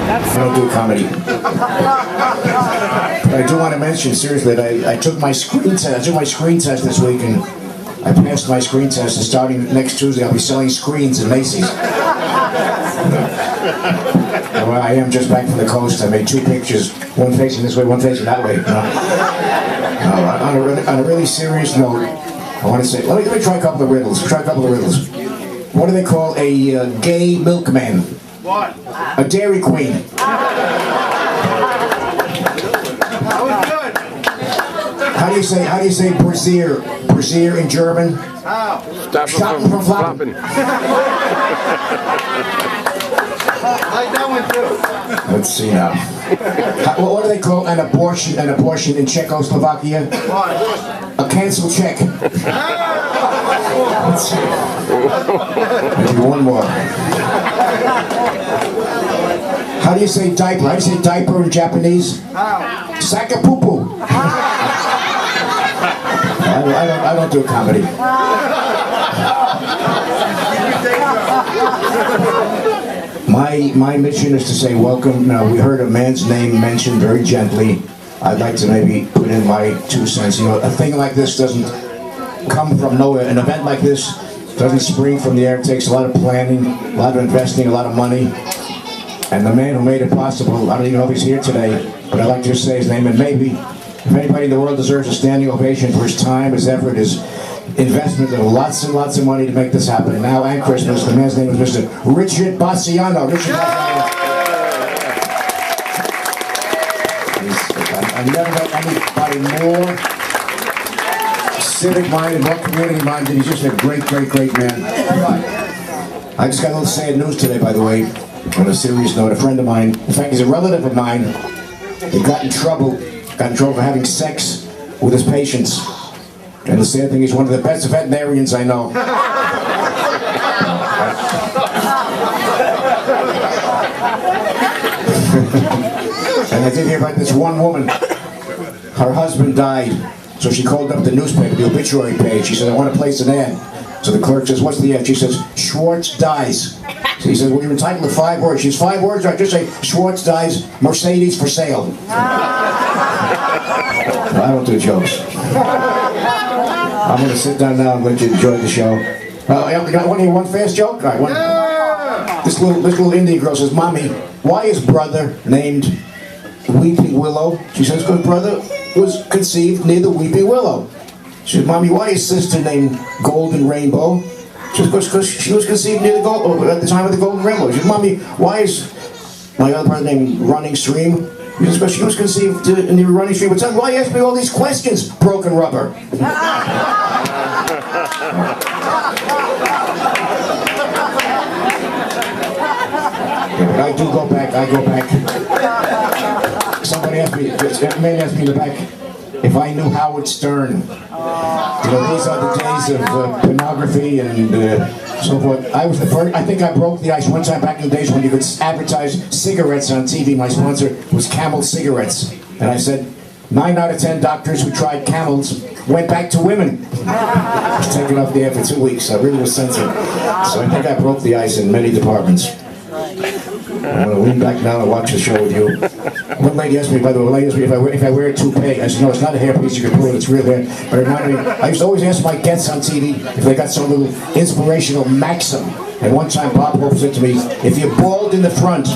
I don't do comedy. But I do want to mention, seriously, that I took my screen test. I took my screen test this week, and I passed my screen test, and starting next Tuesday, I'll be selling screens in Macy's. Well, I am just back from the coast. I made 2 pictures, one facing this way, one facing that way. On a really serious note, I want to say, let me try a couple of riddles. What do they call a gay milkman? What? A Dairy Queen. That was good. How do you say brassiere? Brassiere in German? How? Stop him from flopping. Like that one too. Let's see now. What do they call an abortion in Czechoslovakia? What? A cancel check. Let's see. Maybe one more. How do you say diaper? How do you say diaper in Japanese? How? Sakapupu. I don't do comedy. My mission is to say welcome. Now, we heard a man's name mentioned very gently. I'd like to maybe put in my 2 cents. You know, a thing like this doesn't come from nowhere. An event like this doesn't spring from the air. It takes a lot of planning, a lot of investing, a lot of money. And the man who made it possible, I don't even know if he's here today, but I'd like to just say his name. And maybe, if anybody in the world deserves a standing ovation for his time, his effort, his investment of lots and lots of money to make this happen. Now and Christmas, the man's name is Mr. Richard Basciano. Richard Basciano. I've never met anybody more civic-minded, more community-minded. He's just a great, great, great man. I just got a little sad news today, by the way. On a serious note, a friend of mine, in fact, he's a relative of mine, he got in trouble for having sex with his patients. And the sad thing is, one of the best veterinarians I know. And I did hear about this one woman. Her husband died, so she called up the newspaper, the obituary page. She said, I want to place an ad. So the clerk says, what's the ad? She says, Schwartz dies. So he says, well, you're entitled to 5 words. She's 5 words, or I just say, Schwartz dies, Mercedes for sale. Well, I don't do jokes. I'm going to sit down now and let you enjoy the show. You want to hear one fast joke? All right, this little Indian girl says, Mommy, why is brother named Weeping Willow? She says, because brother was conceived near the Weeping Willow. She says, Mommy, why is sister named Golden Rainbow? She says, because she was conceived near the at the time of the Golden Rainbow. She says, Mommy, why is my other brother named Running Stream? She says, because she was conceived in the Running Stream. But why ask me all these questions, broken rubber? Yeah, I go back. Somebody asked me, a man asked me in the back, if I knew Howard Stern. You know, these are the days of pornography and so forth. I was the first, I think I broke the ice one time back in the days when you could advertise cigarettes on TV. My sponsor was Camel Cigarettes. And I said, 9 out of 10 doctors who tried Camels went back to women. I was taken off the air for 2 weeks. I really was censored. So I think I broke the ice in many departments. I want to lean back now and watch the show with you. One lady asked me, by the way, if I wear a toupee. I said, no, it's not a hairpiece, you can pull it, it's real hair. But it reminded me, I used to always ask my guests on TV if they got some little inspirational maxim. And one time Bob Hope said to me, if you're bald in the front,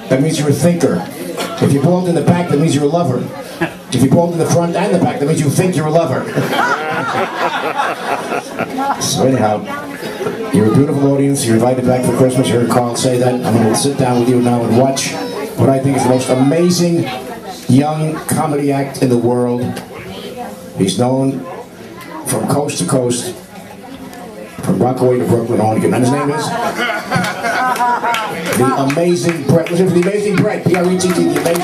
that means you're a thinker. If you're bald in the back, that means you're a lover. If you're bald in the front and the back, that means you think you're a lover. So anyhow, you're a beautiful audience. You're invited back for Christmas. You heard Carl say that. I'm going to sit down with you now and watch what I think is the most amazing young comedy act in the world. He's known from coast to coast, from Rockaway to Brooklyn, and his name is the Amazing Brett. Listen to the Amazing Brett. Brett. The Amazing Brett.